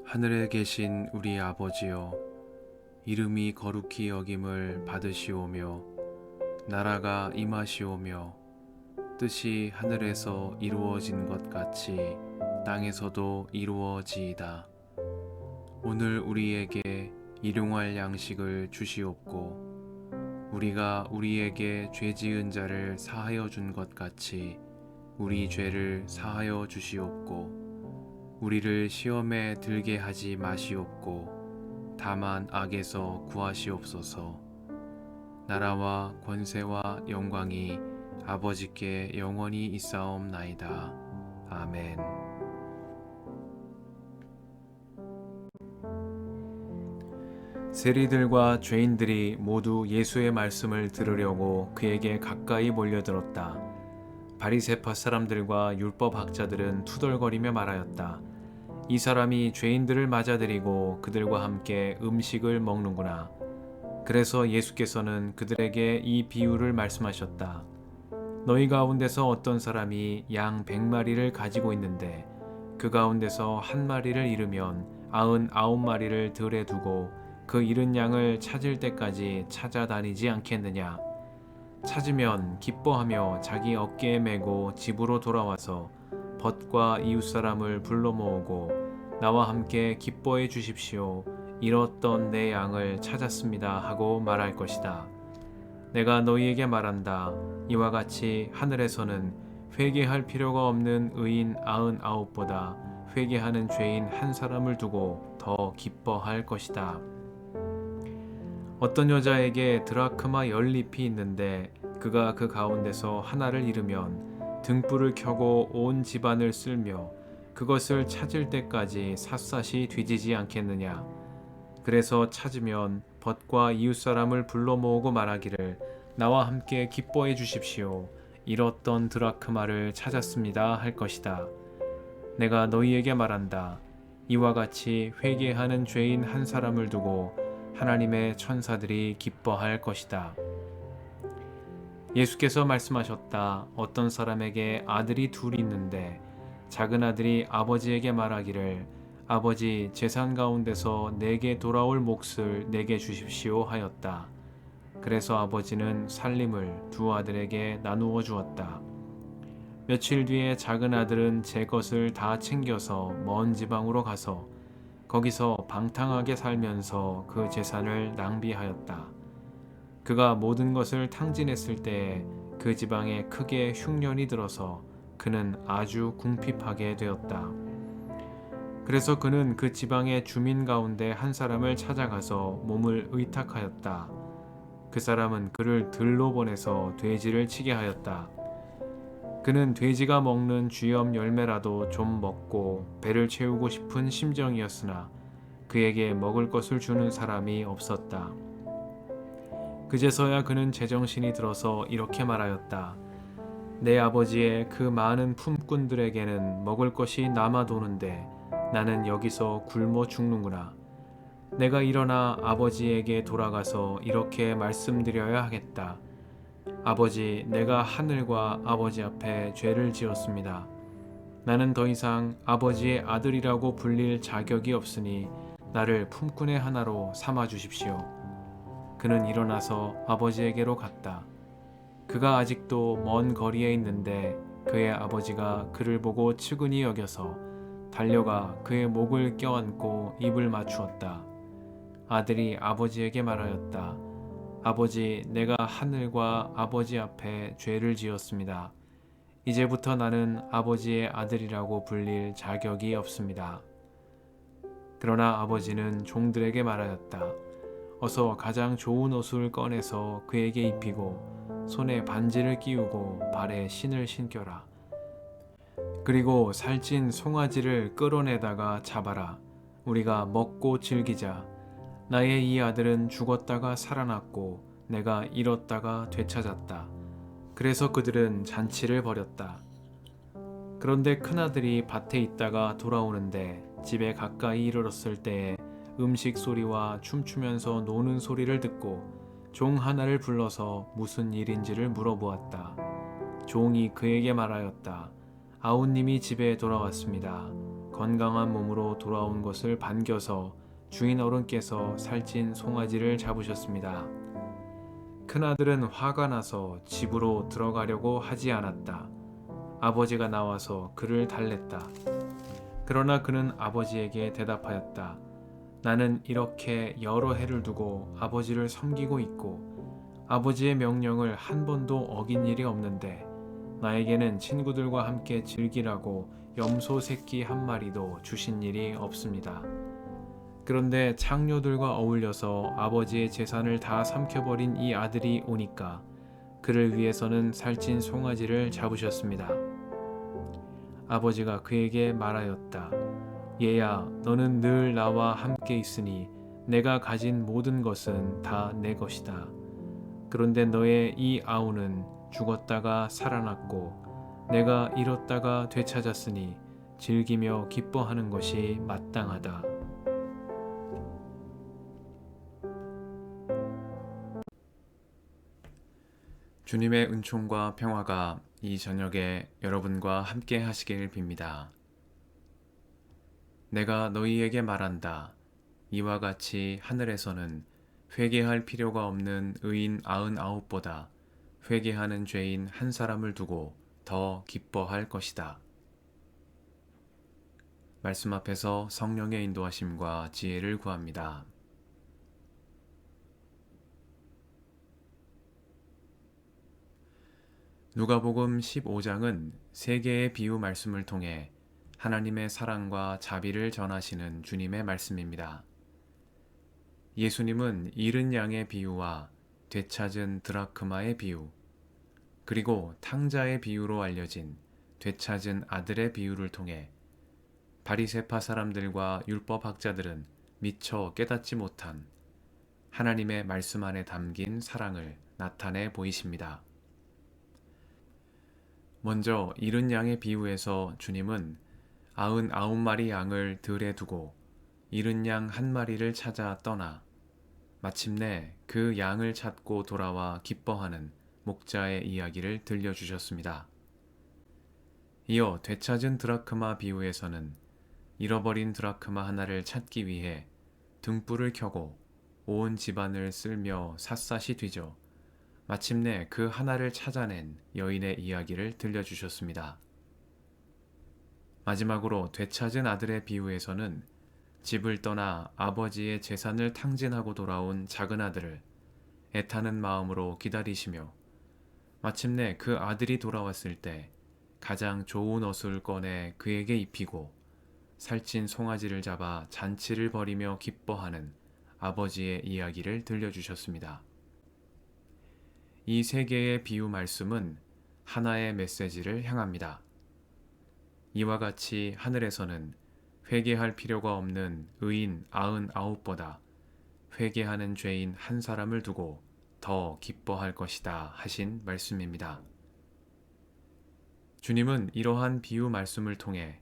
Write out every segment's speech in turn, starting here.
하늘에 계신 우리 아버지여, 이름이 거룩히 여김을 받으시오며 나라가 임하시오며 뜻이 하늘에서 이루어진 것 같이 땅에서도 이루어지이다. 오늘 우리에게 일용할 양식을 주시옵고 우리가 우리에게 죄 지은 자를 사하여 준 것 같이 우리 죄를 사하여 주시옵고 우리를 시험에 들게 하지 마시옵고 다만 악에서 구하시옵소서. 나라와 권세와 영광이 아버지께 영원히 있사옵나이다. 아멘. 세리들과 죄인들이 모두 예수의 말씀을 들으려고 그에게 가까이 몰려들었다. 바리새파 사람들과 율법학자들은 투덜거리며 말하였다. 이 사람이 죄인들을 맞아들이고 그들과 함께 음식을 먹는구나. 그래서 예수께서는 그들에게 이 비유를 말씀하셨다. 너희 가운데서 어떤 사람이 양 100마리를 가지고 있는데 그 가운데서 한 마리를 잃으면 99마리를 들에 두고 그 잃은 양을 찾을 때까지 찾아다니지 않겠느냐. 찾으면 기뻐하며 자기 어깨에 메고 집으로 돌아와서 벗과 이웃사람을 불러 모으고 나와 함께 기뻐해 주십시오. 잃었던 내 양을 찾았습니다 하고 말할 것이다. 내가 너희에게 말한다. 이와 같이 하늘에서는 회개할 필요가 없는 의인 99보다 회개하는 죄인 한 사람을 두고 더 기뻐할 것이다. 어떤 여자에게 드라크마 10잎이 있는데 그가 그 가운데서 하나를 잃으면 등불을 켜고 온 집안을 쓸며 그것을 찾을 때까지 샅샅이 뒤지지 않겠느냐. 그래서 찾으면 벗과 이웃사람을 불러 모으고 말하기를 나와 함께 기뻐해 주십시오. 잃었던 드라크마를 찾았습니다 할 것이다. 내가 너희에게 말한다. 이와 같이 회개하는 죄인 한 사람을 두고 하나님의 천사들이 기뻐할 것이다. 예수께서 말씀하셨다. 어떤 사람에게 아들이 둘이 있는데 작은 아들이 아버지에게 말하기를 아버지, 재산 가운데서 내게 돌아올 몫을 내게 주십시오 하였다. 그래서 아버지는 살림을 두 아들에게 나누어 주었다. 며칠 뒤에 작은 아들은 제 것을 다 챙겨서 먼 지방으로 가서 거기서 방탕하게 살면서 그 재산을 낭비하였다. 그가 모든 것을 탕진했을 때에 그 지방에 크게 흉년이 들어서 그는 아주 궁핍하게 되었다. 그래서 그는 그 지방의 주민 가운데 한 사람을 찾아가서 몸을 의탁하였다. 그 사람은 그를 들로 보내서 돼지를 치게 하였다. 그는 돼지가 먹는 쥐염 열매라도 좀 먹고 배를 채우고 싶은 심정이었으나 그에게 먹을 것을 주는 사람이 없었다. 그제서야 그는 제정신이 들어서 이렇게 말하였다. 내 아버지의 그 많은 품꾼들에게는 먹을 것이 남아도는데 나는 여기서 굶어 죽는구나. 내가 일어나 아버지에게 돌아가서 이렇게 말씀드려야 하겠다. 아버지, 내가 하늘과 아버지 앞에 죄를 지었습니다. 나는 더 이상 아버지의 아들이라고 불릴 자격이 없으니 나를 품꾼의 하나로 삼아 주십시오. 그는 일어나서 아버지에게로 갔다. 그가 아직도 먼 거리에 있는데 그의 아버지가 그를 보고 측은히 여겨서 달려가 그의 목을 껴안고 입을 맞추었다. 아들이 아버지에게 말하였다. 아버지, 내가 하늘과 아버지 앞에 죄를 지었습니다. 이제부터 나는 아버지의 아들이라고 불릴 자격이 없습니다. 그러나 아버지는 종들에게 말하였다. 어서 가장 좋은 옷을 꺼내서 그에게 입히고 손에 반지를 끼우고 발에 신을 신겨라. 그리고 살찐 송아지를 끌어내다가 잡아라. 우리가 먹고 즐기자. 나의 이 아들은 죽었다가 살아났고 내가 잃었다가 되찾았다. 그래서 그들은 잔치를 벌였다. 그런데 큰아들이 밭에 있다가 돌아오는데 집에 가까이 이르렀을 때에 음식 소리와 춤추면서 노는 소리를 듣고 종 하나를 불러서 무슨 일인지를 물어보았다. 종이 그에게 말하였다. 아우님이 집에 돌아왔습니다. 건강한 몸으로 돌아온 것을 반겨서 주인 어른께서 살찐 송아지를 잡으셨습니다. 큰아들은 화가 나서 집으로 들어가려고 하지 않았다. 아버지가 나와서 그를 달랬다. 그러나 그는 아버지에게 대답하였다. 나는 이렇게 여러 해를 두고 아버지를 섬기고 있고 아버지의 명령을 한 번도 어긴 일이 없는데 나에게는 친구들과 함께 즐기라고 염소 새끼 한 마리도 주신 일이 없습니다. 그런데 창녀들과 어울려서 아버지의 재산을 다 삼켜버린 이 아들이 오니까 그를 위해서는 살찐 송아지를 잡으셨습니다. 아버지가 그에게 말하였다. 얘야, 너는 늘 나와 함께 있으니 내가 가진 모든 것은 다 내 것이다. 그런데 너의 이 아우는 죽었다가 살아났고 내가 잃었다가 되찾았으니 즐기며 기뻐하는 것이 마땅하다. 주님의 은총과 평화가 이 저녁에 여러분과 함께 하시길 빕니다. 내가 너희에게 말한다. 이와 같이 하늘에서는 회개할 필요가 없는 의인 99보다 회개하는 죄인 한 사람을 두고 더 기뻐할 것이다. 말씀 앞에서 성령의 인도하심과 지혜를 구합니다. 누가복음 15장은 세 개의 비유 말씀을 통해 하나님의 사랑과 자비를 전하시는 주님의 말씀입니다. 예수님은 잃은 양의 비유와 되찾은 드라크마의 비유, 그리고 탕자의 비유로 알려진 되찾은 아들의 비유를 통해 바리새파 사람들과 율법학자들은 미처 깨닫지 못한 하나님의 말씀 안에 담긴 사랑을 나타내 보이십니다. 먼저 잃은 양의 비유에서 주님은 99마리 양을 들에 두고 잃은 양 한 마리를 찾아 떠나 마침내 그 양을 찾고 돌아와 기뻐하는 목자의 이야기를 들려주셨습니다. 이어 되찾은 드라크마 비유에서는 잃어버린 드라크마 하나를 찾기 위해 등불을 켜고 온 집안을 쓸며 샅샅이 뒤져 마침내 그 하나를 찾아낸 여인의 이야기를 들려주셨습니다. 마지막으로 되찾은 아들의 비유에서는 집을 떠나 아버지의 재산을 탕진하고 돌아온 작은 아들을 애타는 마음으로 기다리시며 마침내 그 아들이 돌아왔을 때 가장 좋은 옷을 꺼내 그에게 입히고 살찐 송아지를 잡아 잔치를 벌이며 기뻐하는 아버지의 이야기를 들려주셨습니다. 이 세 개의 비유 말씀은 하나의 메시지를 향합니다. 이와 같이 하늘에서는 회개할 필요가 없는 의인 99보다 회개하는 죄인 한 사람을 두고 더 기뻐할 것이다 하신 말씀입니다. 주님은 이러한 비유 말씀을 통해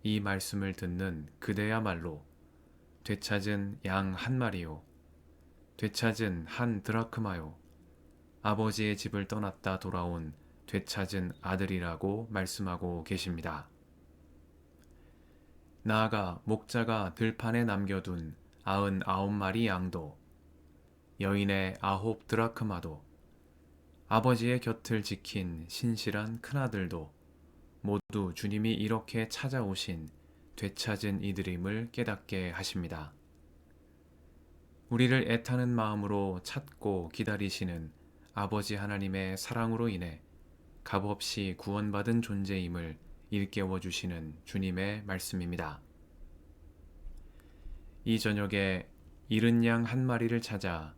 이 말씀을 듣는 그대야말로 되찾은 양 한 마리요, 되찾은 한 드라크마요, 아버지의 집을 떠났다 돌아온 되찾은 아들이라고 말씀하고 계십니다. 나아가 목자가 들판에 남겨둔 99마리 양도, 여인의 9 드라크마도, 아버지의 곁을 지킨 신실한 큰아들도 모두 주님이 이렇게 찾아오신 되찾은 이들임을 깨닫게 하십니다. 우리를 애타는 마음으로 찾고 기다리시는 아버지 하나님의 사랑으로 인해 값없이 구원받은 존재임을 일깨워 주시는 주님의 말씀입니다. 이 저녁에 잃은 양 한 마리를 찾아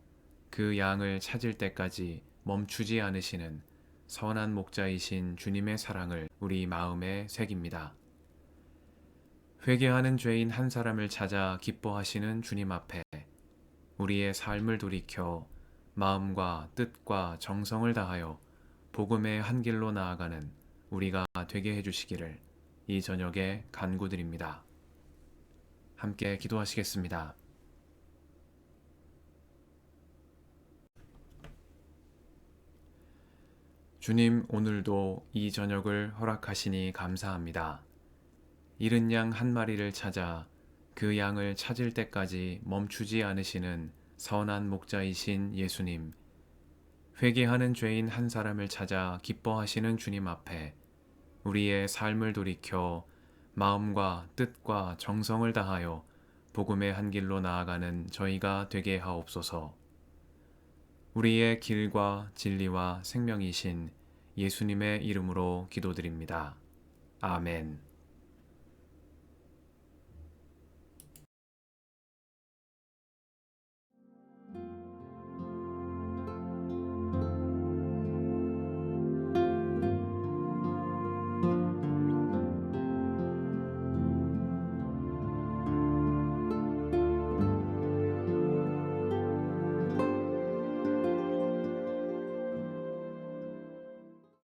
그 양을 찾을 때까지 멈추지 않으시는 선한 목자이신 주님의 사랑을 우리 마음에 새깁니다. 회개하는 죄인 한 사람을 찾아 기뻐하시는 주님 앞에 우리의 삶을 돌이켜 마음과 뜻과 정성을 다하여 복음의 한 길로 나아가는 우리가 되게 해주시기를 이 저녁에 간구드립니다. 함께 기도하시겠습니다. 주님, 오늘도 이 저녁을 허락하시니 감사합니다. 잃은 양 한 마리를 찾아 그 양을 찾을 때까지 멈추지 않으시는 선한 목자이신 예수님, 회개하는 죄인 한 사람을 찾아 기뻐하시는 주님 앞에 우리의 삶을 돌이켜 마음과 뜻과 정성을 다하여 복음의 한 길로 나아가는 저희가 되게 하옵소서. 우리의 길과 진리와 생명이신 예수님의 이름으로 기도드립니다. 아멘.